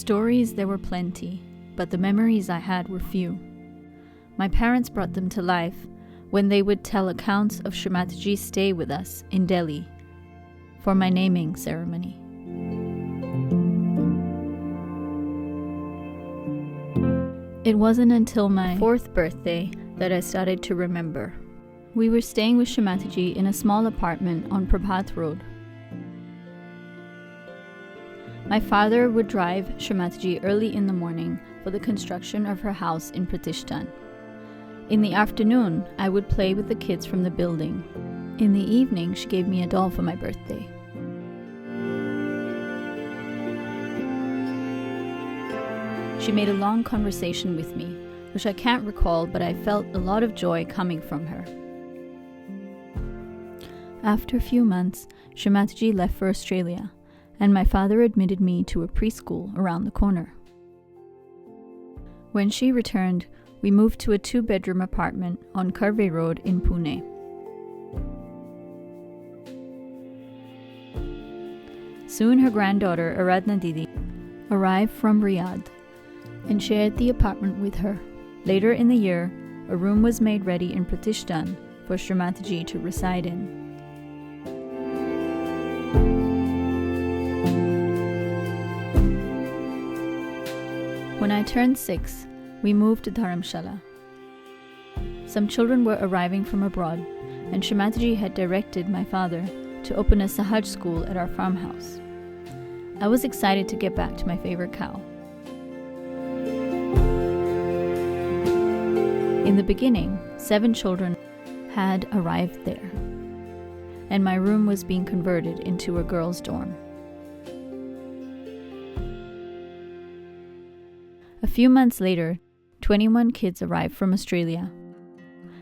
Stories there were plenty, but the memories I had were few. My parents brought them to life when they would tell accounts of Shri Mataji's stay with us in Delhi for my naming ceremony. It wasn't until my 4th birthday that I started to remember. We were staying with Shri Mataji in a small apartment on Prabhat Road. My father would drive Shri Mataji early in the morning for the construction of her house in Pratishthan. In the afternoon, I would play with the kids from the building. In the evening, she gave me a doll for my birthday. She made a long conversation with me, which I can't recall, but I felt a lot of joy coming from her. After a few months, Shri Mataji left for Australia, and my father admitted me to a preschool around the corner. When she returned, we moved to a 2-bedroom apartment on Karve Road in Pune. Soon her granddaughter Aradhna Didi arrived from Riyadh and shared the apartment with her. Later in the year, a room was made ready in Pratishthan for Shri Mataji to reside in. When I turned 6, we moved to Dharamshala. Some children were arriving from abroad, and Shri Mataji had directed my father to open a Sahaj school at our farmhouse. I was excited to get back to my favorite cow. In the beginning, 7 children had arrived there, and my room was being converted into a girls' dorm. A few months later, 21 kids arrived from Australia,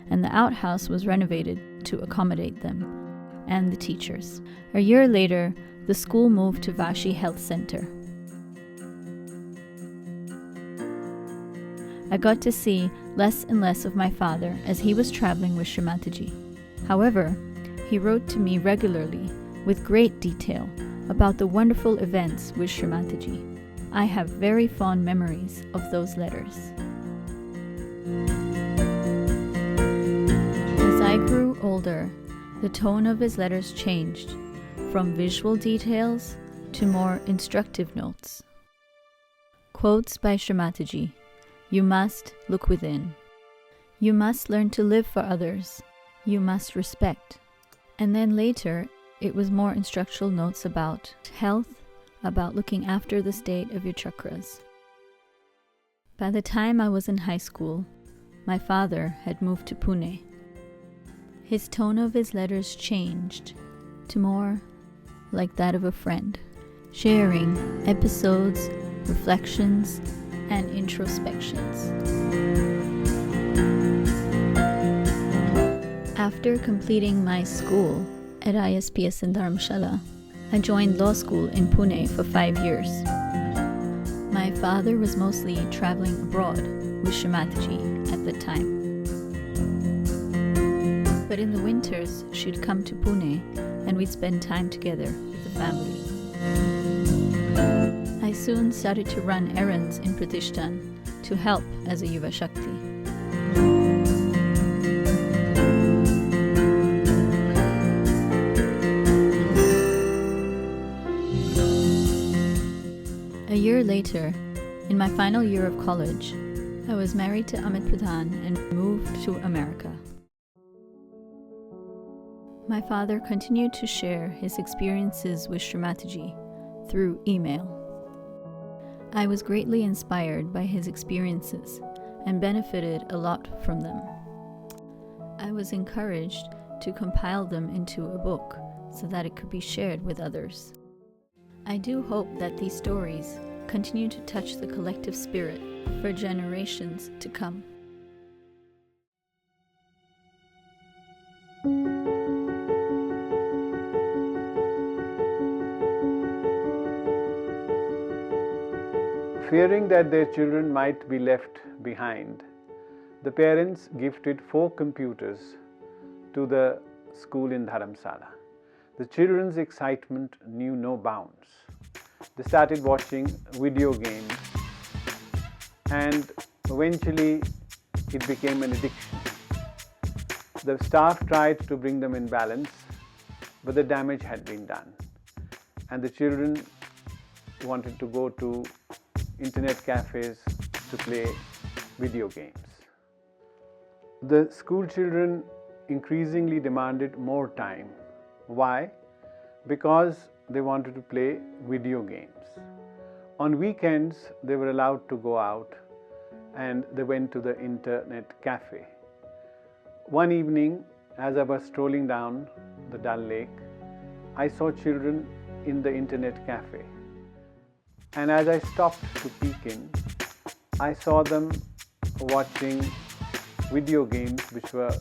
and the outhouse was renovated to accommodate them and the teachers. A year later, the school moved to Vashi Health Center. I got to see less and less of my father as he was traveling with Shri Mataji. However, he wrote to me regularly with great detail about the wonderful events with Shri Mataji. I have very fond memories of those letters. As I grew older, the tone of his letters changed from visual details to more instructive notes. Quotes by Shri Mataji: "You must look within. You must learn to live for others. You must respect." And then later, it was more instructional notes about health, about looking after the state of your chakras. By the time I was in high school, my father had moved to Pune. His tone of his letters changed to more like that of a friend, sharing episodes, reflections, and introspections. After completing my school at ISPS in Dharamshala, I joined law school in Pune for 5 years. My father was mostly traveling abroad with Shri Mataji at the time. But in the winters, she'd come to Pune and we'd spend time together with the family. I soon started to run errands in Pratishthan to help as a Yuva Shakti. A year later, in my final year of college, I was married to Amit Pradhan and moved to America. My father continued to share his experiences with Shri Mataji through email. I was greatly inspired by his experiences and benefited a lot from them. I was encouraged to compile them into a book so that it could be shared with others. I do hope that these stories continue to touch the collective spirit for generations to come. Fearing that their children might be left behind, the parents gifted 4 computers to the school in Dharamshala. The children's excitement knew no bounds. They started watching video games, and eventually it became an addiction. The staff tried to bring them in balance, but the damage had been done, and the children wanted to go to internet cafes to play video games. The school children increasingly demanded more time. Why? Because they wanted to play video games. On weekends, they were allowed to go out, and they went to the internet cafe. One evening, as I was strolling down the Dal Lake, I saw children in the internet cafe. And as I stopped to peek in, I saw them watching video games which were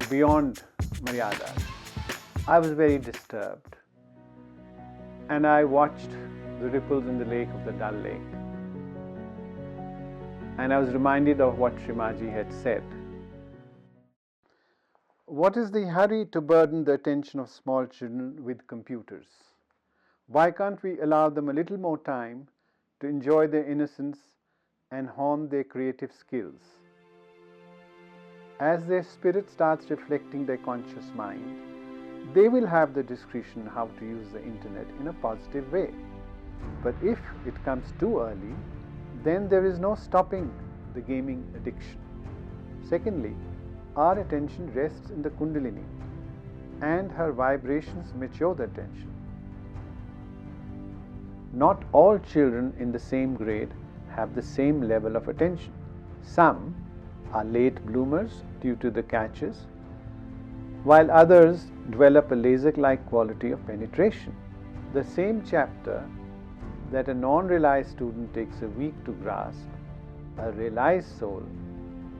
beyond Maryadas. I was very disturbed, and I watched the ripples in the lake of the Dal Lake. And I was reminded of what Shri Mataji had said. What is the hurry to burden the attention of small children with computers? Why can't we allow them a little more time to enjoy their innocence and hone their creative skills? As their spirit starts reflecting their conscious mind, they will have the discretion how to use the internet in a positive way. But if it comes too early, then there is no stopping the gaming addiction. Secondly, our attention rests in the Kundalini, and her vibrations mature the attention. Not all children in the same grade have the same level of attention. Some are late bloomers due to the catches, while others develop a laser-like quality of penetration. The same chapter that a non-realized student takes a week to grasp, a realized soul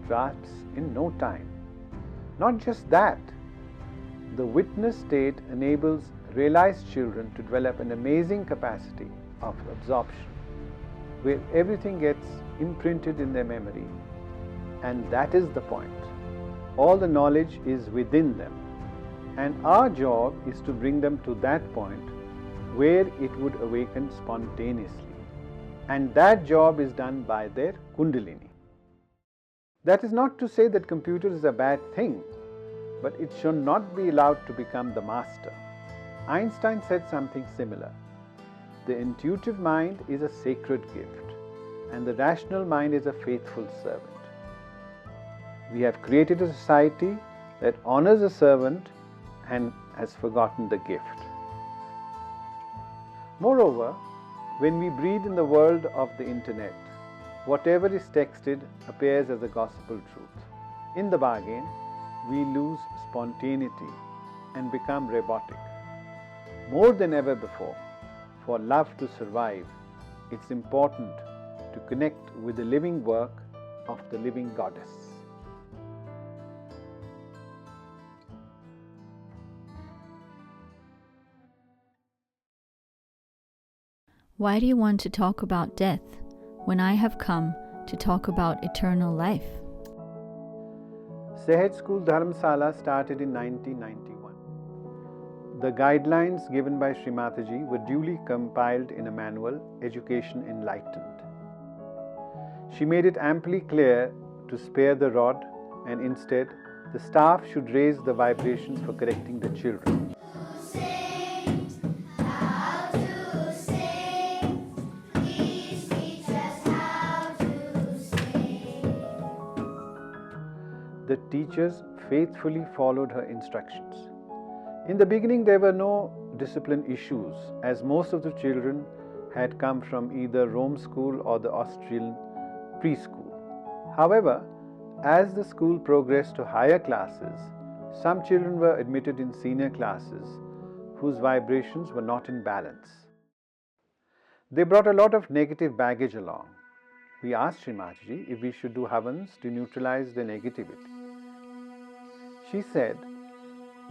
grasps in no time. Not just that, the witness state enables realized children to develop an amazing capacity of absorption, where everything gets imprinted in their memory, and that is the point. All the knowledge is within them, and our job is to bring them to that point where it would awaken spontaneously, and that job is done by their Kundalini. That is not to say that computer is a bad thing, but it should not be allowed to become the master. Einstein said something similar. The intuitive mind is a sacred gift, and the rational mind is a faithful servant. We have created a society that honors a servant and has forgotten the gift. Moreover, when we breathe in the world of the internet, whatever is texted appears as a gospel truth. In the bargain, we lose spontaneity and become robotic. More than ever before, for love to survive, it's important to connect with the living work of the living goddess. Why do you want to talk about death when I have come to talk about eternal life? Sahaj School Dharamshala started in 1991. The guidelines given by Shri Mataji were duly compiled in a manual, Education Enlightened. She made it amply clear to spare the rod, and instead the staff should raise the vibrations for correcting the children. The teachers faithfully followed her instructions. In the beginning, there were no discipline issues, as most of the children had come from either Rome school or the Austrian preschool. However, as the school progressed to higher classes, some children were admitted in senior classes whose vibrations were not in balance. They brought a lot of negative baggage along. We asked Shri Mataji if we should do havans to neutralize the negativity. She said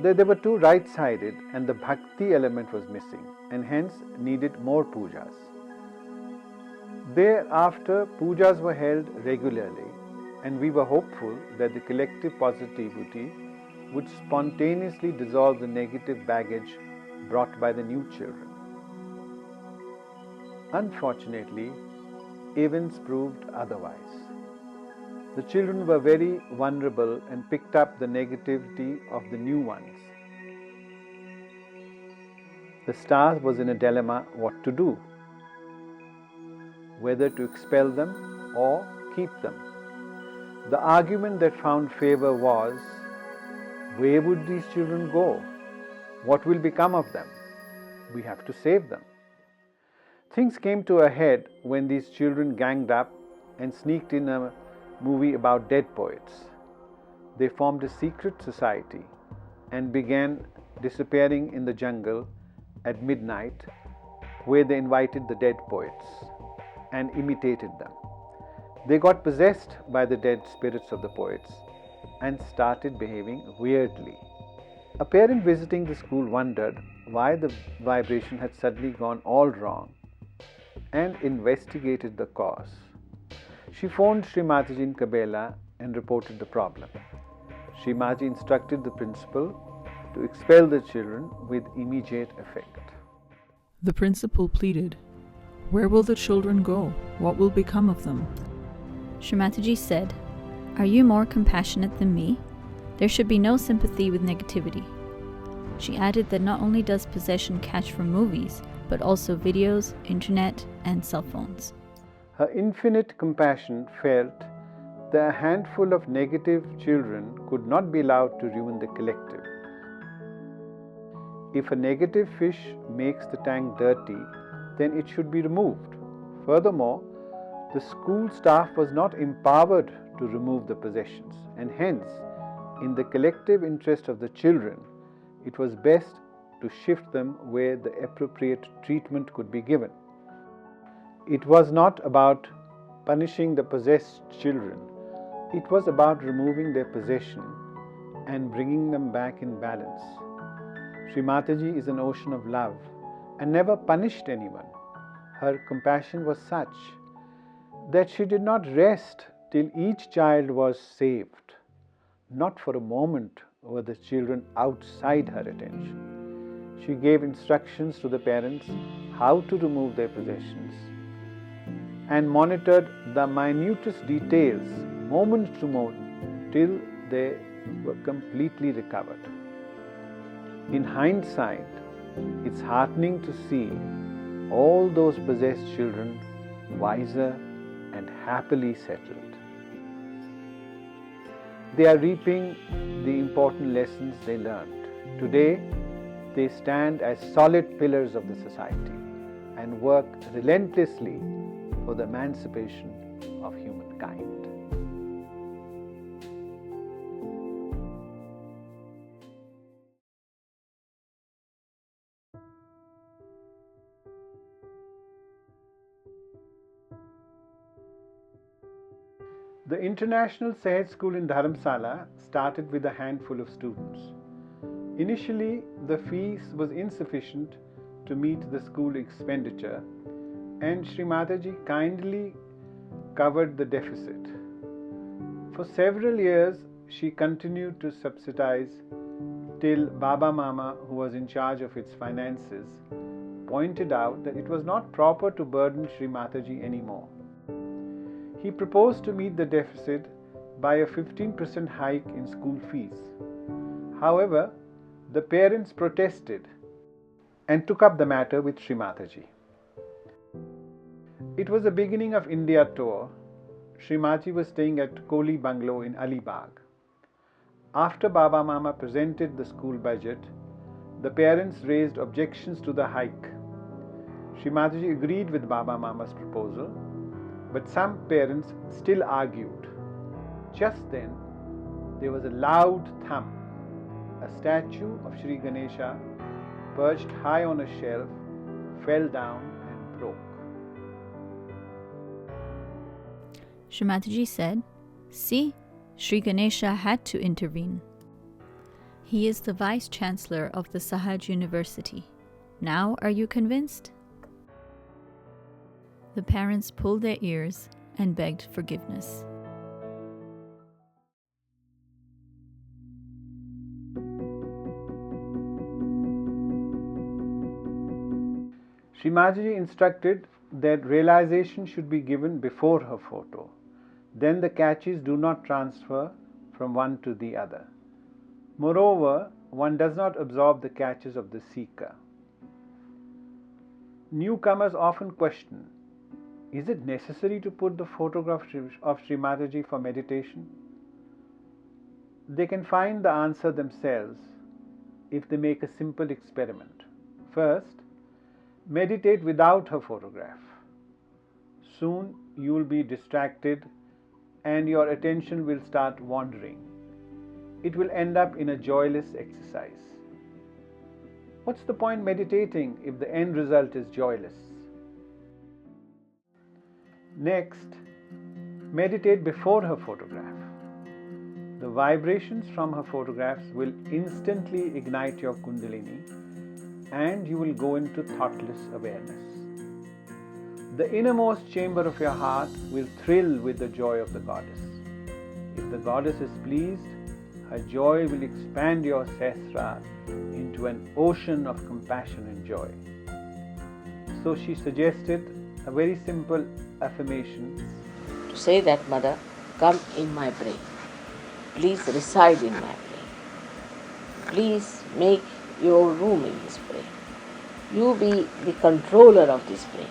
that they were too right-sided and the bhakti element was missing, and hence needed more pujas. Thereafter, pujas were held regularly, and we were hopeful that the collective positivity would spontaneously dissolve the negative baggage brought by the new children. Unfortunately, events proved otherwise. The children were very vulnerable and picked up the negativity of the new ones. The star was in a dilemma what to do, whether to expel them or keep them. The argument that found favor was, where would these children go? What will become of them? We have to save them. Things came to a head when these children ganged up and sneaked in a movie about dead poets. They formed a secret society and began disappearing in the jungle at midnight, where they invited the dead poets and imitated them. They got possessed by the dead spirits of the poets and started behaving weirdly. A parent visiting the school wondered why the vibration had suddenly gone all wrong and investigated the cause. She phoned Shri Mataji in Kabela and reported the problem. Shri Mataji instructed the principal to expel the children with immediate effect. The principal pleaded, "Where will the children go? What will become of them?" Shri Mataji said, "Are you more compassionate than me? There should be no sympathy with negativity." She added that not only does possession catch from movies, but also videos, internet, and cell phones. Her infinite compassion felt that a handful of negative children could not be allowed to ruin the collective. If a negative fish makes the tank dirty, then it should be removed. Furthermore, the school staff was not empowered to remove the possessions, and hence, in the collective interest of the children, it was best to shift them where the appropriate treatment could be given. It was not about punishing the possessed children. It was about removing their possession and bringing them back in balance. Shri Mataji is an ocean of love and never punished anyone. Her compassion was such that she did not rest till each child was saved. Not for a moment were the children outside her attention. She gave instructions to the parents how to remove their possessions and monitored the minutest details moment to moment till they were completely recovered. In hindsight, it's heartening to see all those possessed children wiser and happily settled. They are reaping the important lessons they learned. Today, they stand as solid pillars of the society and work relentlessly for the emancipation of humankind. The International Sahaja School in Dharamshala started with a handful of students. Initially, the fees was insufficient to meet the school expenditure, and Shri Mataji kindly covered the deficit. For several years, she continued to subsidize till Baba Mama, who was in charge of its finances, pointed out that it was not proper to burden Shri Mataji anymore. He proposed to meet the deficit by a 15% hike in school fees. However, the parents protested and took up the matter with Shri Mataji. It was the beginning of India tour. Shri Mataji was staying at Kohli Bungalow in Alibag. After Baba Mama presented the school budget, the parents raised objections to the hike. Shri Mataji agreed with Baba Mama's proposal, but some parents still argued. Just then, there was a loud thump. A statue of Shri Ganesha, perched high on a shelf, fell down and broke. Shri Mataji said, "See, Shri Ganesha had to intervene. He is the Vice Chancellor of the Sahaj University. Now are you convinced?" The parents pulled their ears and begged forgiveness. Shri Mataji instructed that realization should be given before her photo. Then the catches do not transfer from one to the other. Moreover, one does not absorb the catches of the seeker. Newcomers often question, is it necessary to put the photograph of Shri Mataji for meditation? They can find the answer themselves if they make a simple experiment. First, meditate without her photograph. Soon you will be distracted and your attention will start wandering. It will end up in a joyless exercise. What's the point meditating if the end result is joyless? Next, meditate before her photograph. The vibrations from her photographs will instantly ignite your Kundalini and you will go into thoughtless awareness. The innermost chamber of your heart will thrill with the joy of the goddess. If the goddess is pleased, her joy will expand your sesra into an ocean of compassion and joy. So she suggested a very simple affirmation. To say that, Mother, come in my brain. Please reside in my brain. Please make your room in this brain. You be the controller of this brain.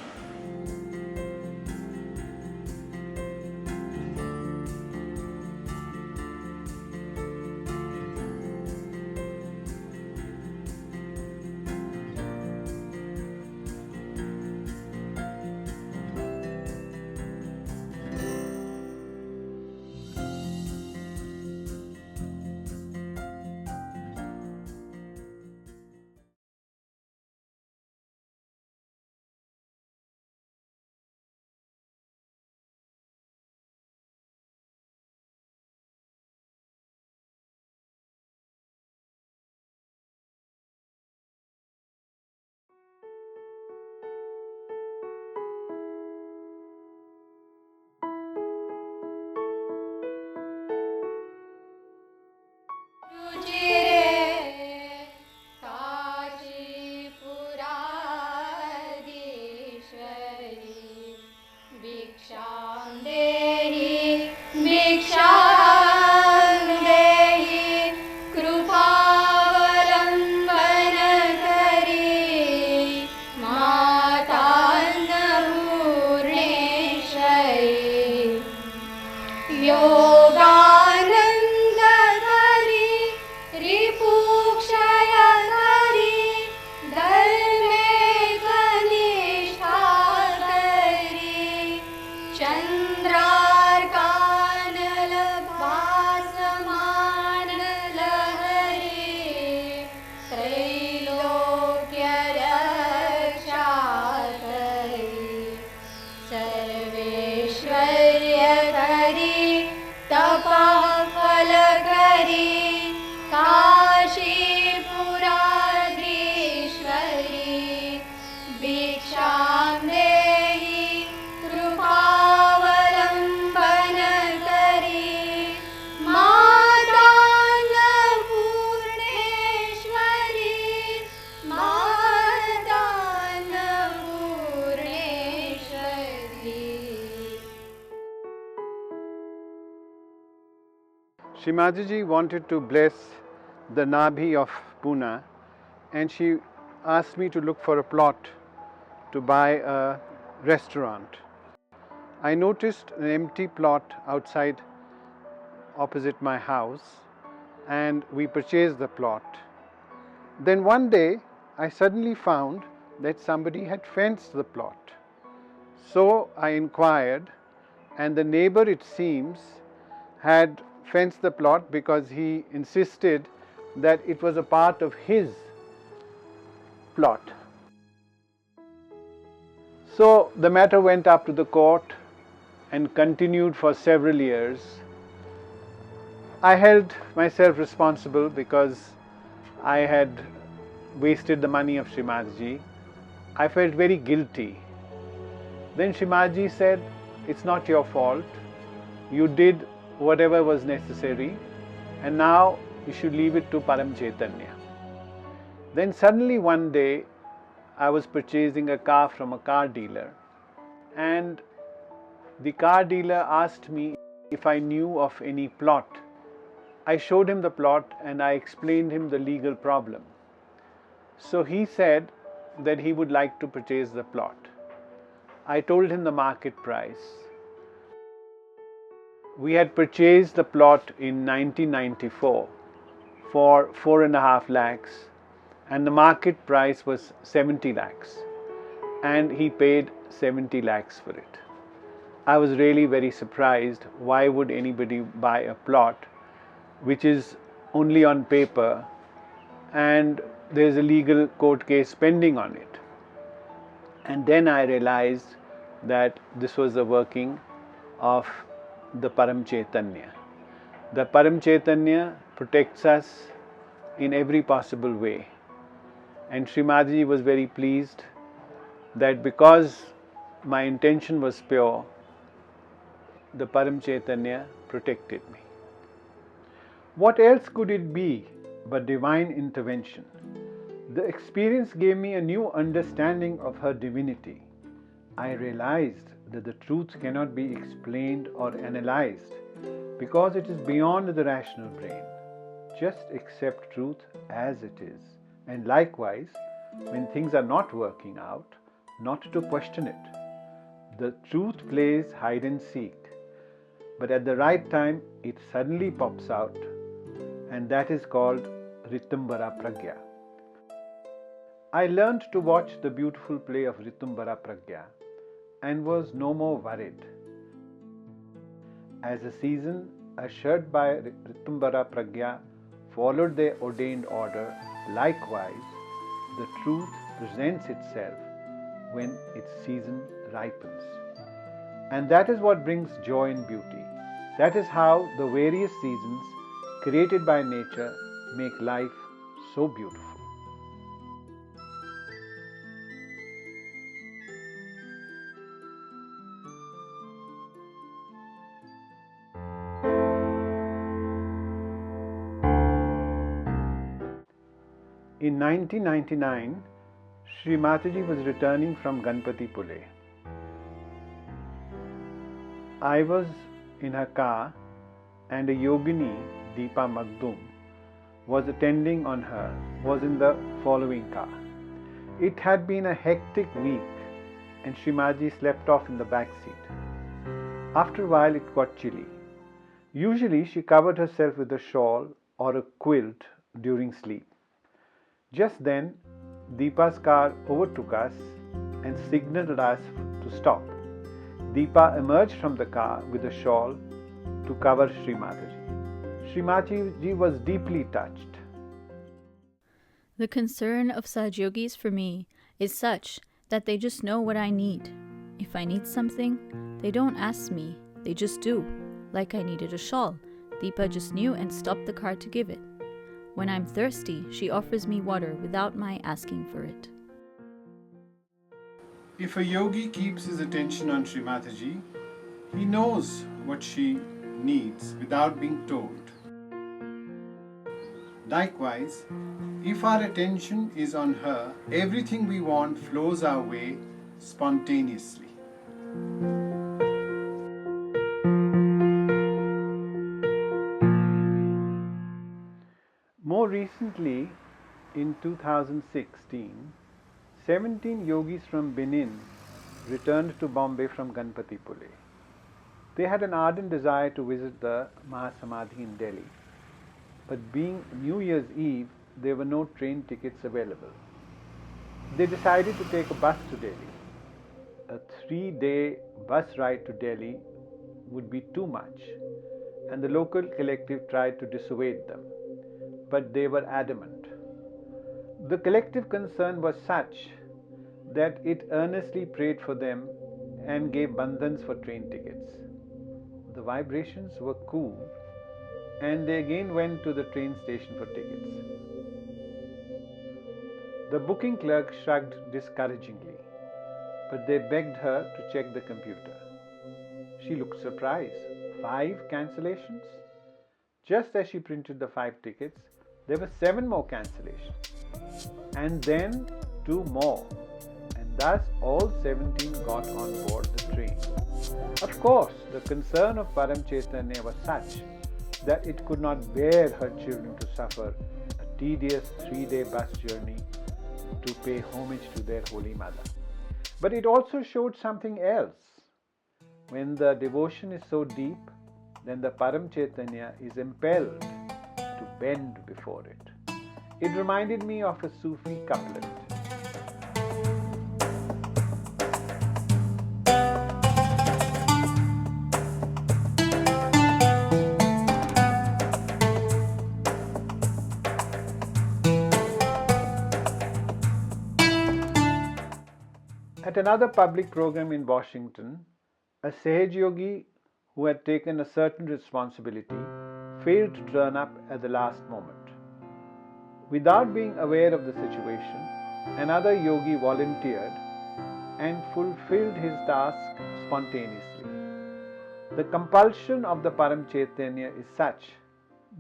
Shri Mataji wanted to bless the Nabhi of Pune and she asked me to look for a plot to buy a restaurant. I noticed an empty plot outside opposite my house and we purchased the plot. Then one day I suddenly found that somebody had fenced the plot. So I inquired and the neighbor, it seems, had fenced the plot because he insisted that it was a part of his plot. So the matter went up to the court and continued for several years. I held myself responsible because I had wasted the money of Shri Mataji. I felt very guilty. Then Shri Mataji said, it's not your fault. You did whatever was necessary and now you should leave it to Param Chaitanya. Then suddenly one day I was purchasing a car from a car dealer and the car dealer asked me if I knew of any plot. I showed him the plot and I explained him the legal problem. So he said that he would like to purchase the plot. I told him the market price. We had purchased the plot in 1994 for 4.5 lakhs, and the market price was 70 lakhs, and he paid 70 lakhs for it. I was really very surprised. Why would anybody buy a plot which is only on paper and there's a legal court case pending on it? And then I realized that this was the working of the Param Chaitanya. The Param Chaitanya protects us in every possible way. And Shri Mataji was very pleased that because my intention was pure, the Param Chaitanya protected me. What else could it be but divine intervention? The experience gave me a new understanding of her divinity. I realized that the truth cannot be explained or analyzed because it is beyond the rational brain. Just accept truth as it is, and likewise, when things are not working out, not to question it. The truth plays hide and seek, but at the right time it suddenly pops out, and that is called Ritumbara Pragya. I learned to watch the beautiful play of Ritumbara Pragya and was no more worried. As the season ushered by Ritumbara Pragya followed their ordained order, likewise the truth presents itself when its season ripens. And that is what brings joy and beauty. That is how the various seasons created by nature make life so beautiful. In 1999, Shri Mataji was returning from Ganpati Pule. I was in her car and a yogini, Deepa Magdum, was attending on her, was in the following car. It had been a hectic week and Shri Mataji slept off in the back seat. After a while it got chilly. Usually she covered herself with a shawl or a quilt during sleep. Just then, Deepa's car overtook us and signaled us to stop. Deepa emerged from the car with a shawl to cover Shri Mataji. Shri Mataji was deeply touched. The concern of Sahaja for me is such that they just know what I need. If I need something, they don't ask me, they just do. Like I needed a shawl, Deepa just knew and stopped the car to give it. When I'm thirsty, she offers me water without my asking for it. If a yogi keeps his attention on Shri Mataji, he knows what she needs without being told. Likewise, if our attention is on her, everything we want flows our way spontaneously. More recently, in 2016, 17 yogis from Benin returned to Bombay from Ganpati Pule. They had an ardent desire to visit the Mahasamadhi in Delhi, but being New Year's Eve, there were no train tickets available. They decided to take a bus to Delhi. A 3-day bus ride to Delhi would be too much, and the local collective tried to dissuade them, but they were adamant. The collective concern was such that it earnestly prayed for them and gave bandhans for train tickets. The vibrations were cool, and they again went to the train station for tickets. The booking clerk shrugged discouragingly, but they begged her to check the computer. She looked surprised. 5 cancellations? Just as she printed the 5 tickets, there were 7 more cancellations, and then 2 more, and Thus all 17 got on board the train. Of course, the concern of Param Chaitanya was such that it could not bear her children to suffer a tedious 3-day bus journey to pay homage to their Holy Mother. But it also showed something else. When the devotion is so deep, then the Param Chaitanya is impelled to bend before it. It reminded me of a Sufi couplet. At another public program in Washington, a Sahaj Yogi who had taken a certain responsibility failed to turn up at the last moment. Without being aware of the situation, another yogi volunteered and fulfilled his task spontaneously. The compulsion of the Param Chaitanya is such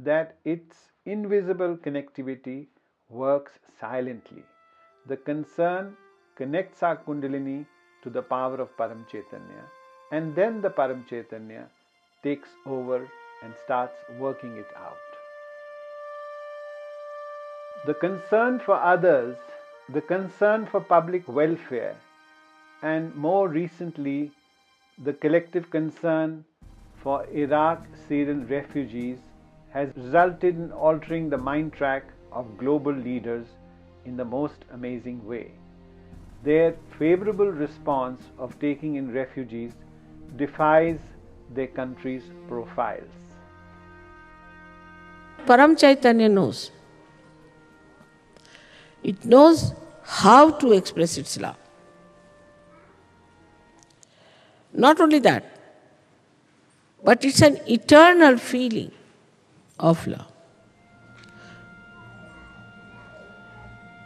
that its invisible connectivity works silently. The concern connects our Kundalini to the power of Param Chaitanya, and then the Param Chaitanya takes over and starts working it out. The concern for others, the concern for public welfare, and more recently, the collective concern for Iraq Syrian refugees has resulted in altering the mind track of global leaders in the most amazing way. Their favorable response of taking in refugees defies their country's profiles. Param Chaitanya knows. It knows how to express its love. Not only that, but it's an eternal feeling of love,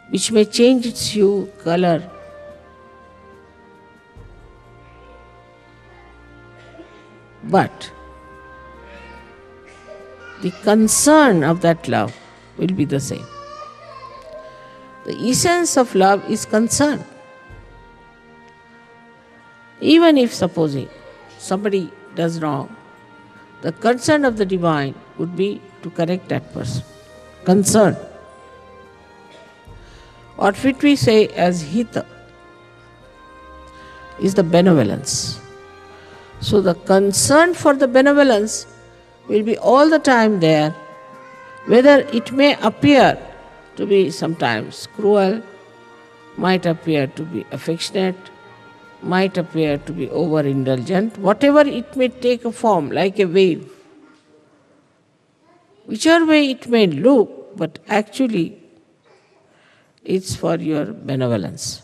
which may change its hue, color, but the concern of that love will be the same. The essence of love is concern. Even if, supposing, somebody does wrong, the concern of the divine would be to correct that person. Concern. Or what we say as hita is the benevolence. So the concern for the benevolence will be all the time there, whether it may appear to be sometimes cruel, might appear to be affectionate, might appear to be overindulgent, whatever it may take a form, like a wave. Whichever way it may look, but actually it's for your benevolence.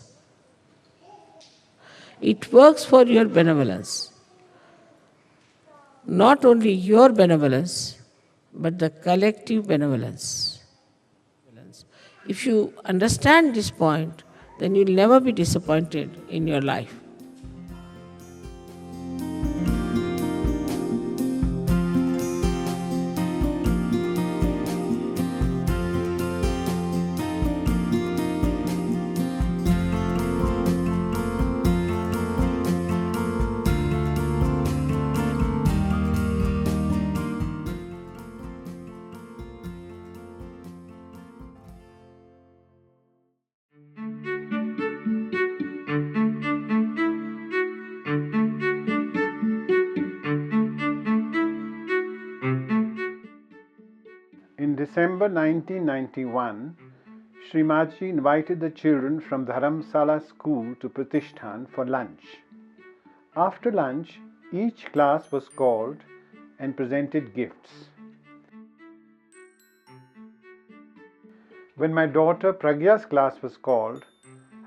It works for your benevolence. Not only your benevolence, but the collective benevolence. If you understand this point, then you'll never be disappointed in your life. In December 1991, Shri Mataji invited the children from Dharamshala school to Pratishthan for lunch. After lunch, each class was called and presented gifts. When my daughter Pragya's class was called,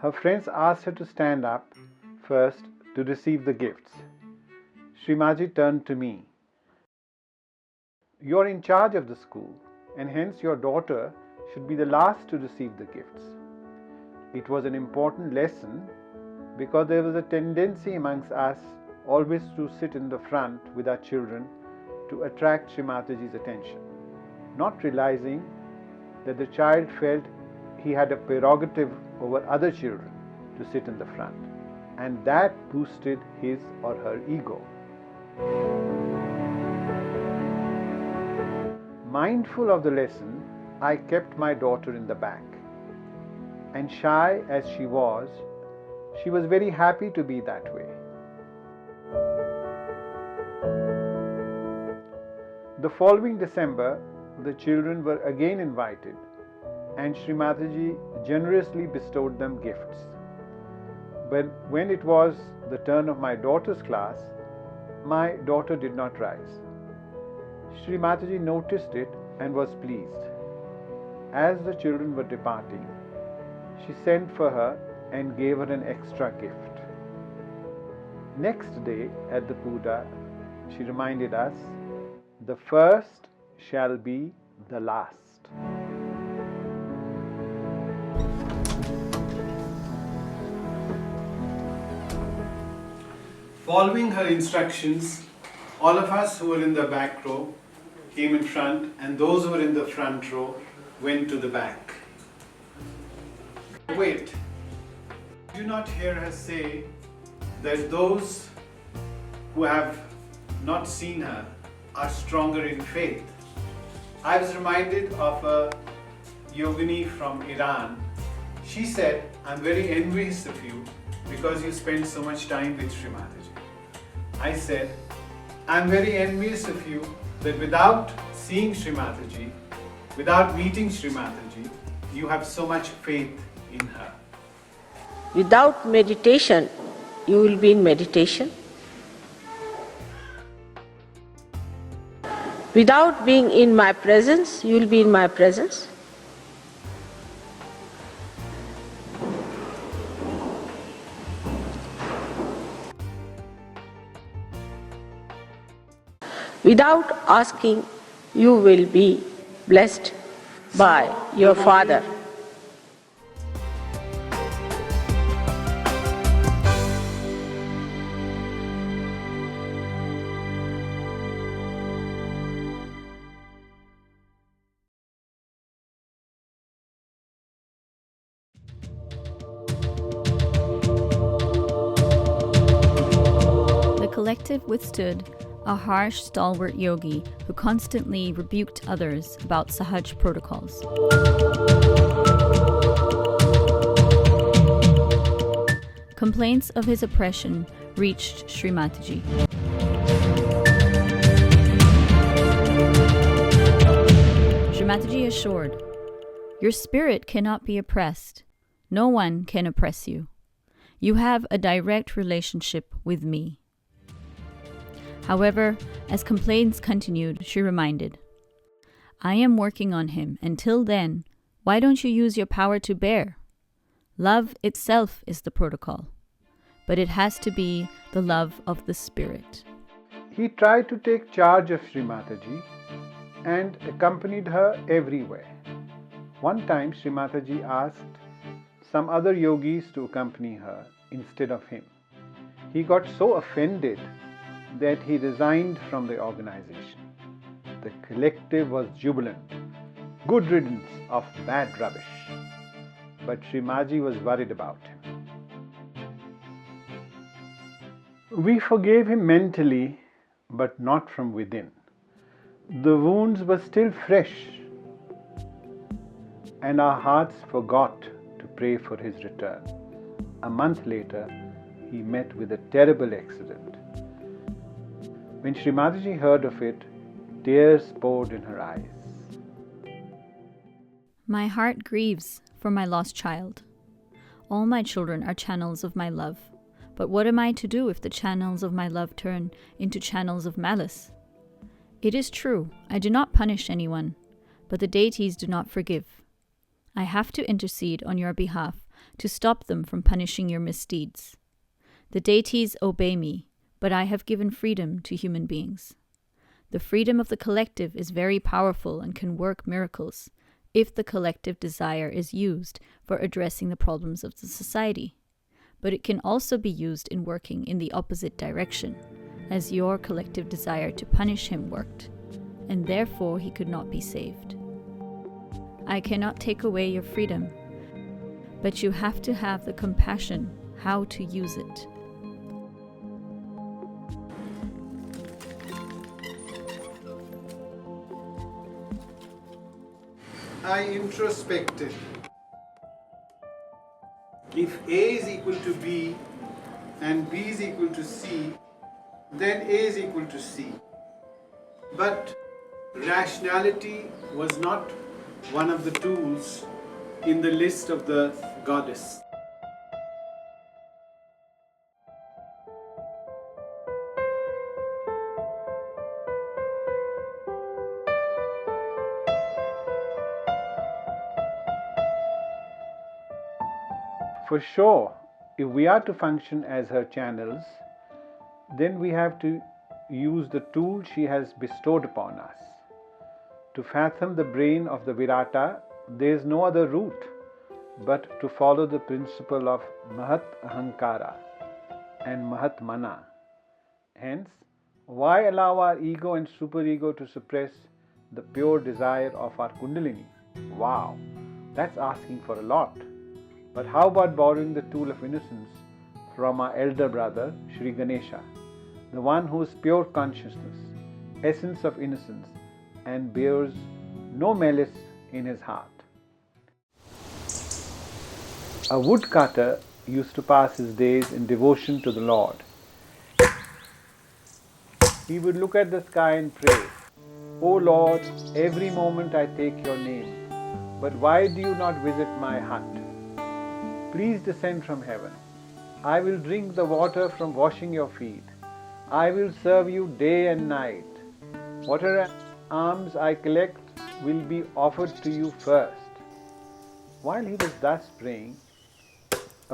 her friends asked her to stand up first to receive the gifts. Shri Mataji turned to me. "You are in charge of the school, and hence your daughter should be the last to receive the gifts." It was an important lesson because there was a tendency amongst us always to sit in the front with our children to attract Shri Mataji's attention, not realizing that the child felt he had a prerogative over other children to sit in the front, and that boosted his or her ego. Mindful of the lesson, I kept my daughter in the back, and shy as she was very happy to be that way. The following December, the children were again invited, and Shri Mataji generously bestowed them gifts. But when it was the turn of my daughter's class, my daughter did not rise. Shri Mataji noticed it and was pleased. As the children were departing, she sent for her and gave her an extra gift. Next day at the puja, she reminded us, "The first shall be the last." Following her instructions, all of us who were in the back row came in front, and those who were in the front row went to the back. Wait, do you not hear her say that those who have not seen her are stronger in faith? I was reminded of a yogini from Iran. She said, "I'm very envious of you because you spend so much time with Shri Mataji." I said, "I'm very envious of you that without seeing Shri Mataji, without meeting Shri Mataji, you have so much faith in her." Without meditation, you will be in meditation. Without being in my presence, you will be in my presence. Without asking, you will be blessed by your Father. The collective withstood a harsh, stalwart yogi who constantly rebuked others about Sahaj protocols. Complaints of his oppression reached Shri Mataji. Shri Mataji assured, "Your spirit cannot be oppressed. No one can oppress you. You have a direct relationship with me." However, as complaints continued, she reminded, "I am working on him. Until then, why don't you use your power to bear? Love itself is the protocol, but it has to be the love of the Spirit." He tried to take charge of Shri Mataji and accompanied her everywhere. One time, Shri Mataji asked some other yogis to accompany her instead of him. He got so offended that he resigned from the organization. The collective was jubilant. Good riddance of bad rubbish. But Shri Mataji was worried about him. We forgave him mentally, but not from within. The wounds were still fresh, and our hearts forgot to pray for his return. A month later, he met with a terrible accident. When Shri Mataji heard of it, tears poured in her eyes. My heart grieves for my lost child. All my children are channels of my love. But what am I to do if the channels of my love turn into channels of malice? It is true, I do not punish anyone, but the deities do not forgive. I have to intercede on your behalf to stop them from punishing your misdeeds. The deities obey me, but I have given freedom to human beings. The freedom of the collective is very powerful and can work miracles if the collective desire is used for addressing the problems of the society. But it can also be used in working in the opposite direction, as your collective desire to punish him worked, and therefore he could not be saved. I cannot take away your freedom, but you have to have the compassion how to use it. I introspected. If A is equal to B and B is equal to C, then A is equal to C. But rationality was not one of the tools in the list of the goddess. For sure, if we are to function as her channels, then we have to use the tool she has bestowed upon us. To fathom the brain of the Virata, there is no other route but to follow the principle of Mahat Ahankara and Mahat Mana. Hence, why allow our ego and superego to suppress the pure desire of our Kundalini? Wow, that's asking for a lot. But how about borrowing the tool of innocence from our elder brother, Shri Ganesha, the one who is pure consciousness, essence of innocence, and bears no malice in his heart? A woodcutter used to pass his days in devotion to the Lord. He would look at the sky and pray, "O Lord, every moment I take your name, but why do you not visit my hut? Please descend from heaven. I will drink the water from washing your feet. I will serve you day and night. Whatever alms I collect will be offered to you first." While he was thus praying,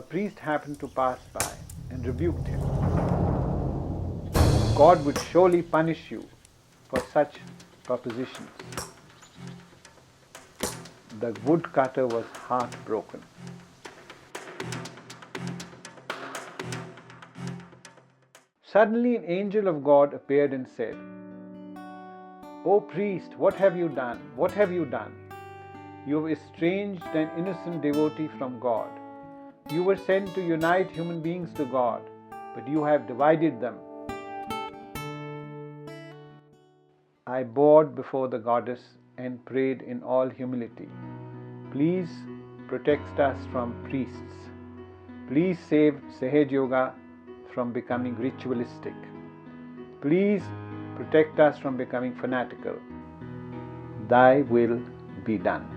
a priest happened to pass by and rebuked him. God would surely punish you for such propositions. The woodcutter was heartbroken. Suddenly an angel of God appeared and said, "O priest, what have you done? What have you done? You have estranged an innocent devotee from God. You were sent to unite human beings to God, but you have divided them." I bowed before the goddess and prayed in all humility, "Please protect us from priests. Please save Sahaj Yoga from becoming ritualistic. Please protect us from becoming fanatical. Thy will be done."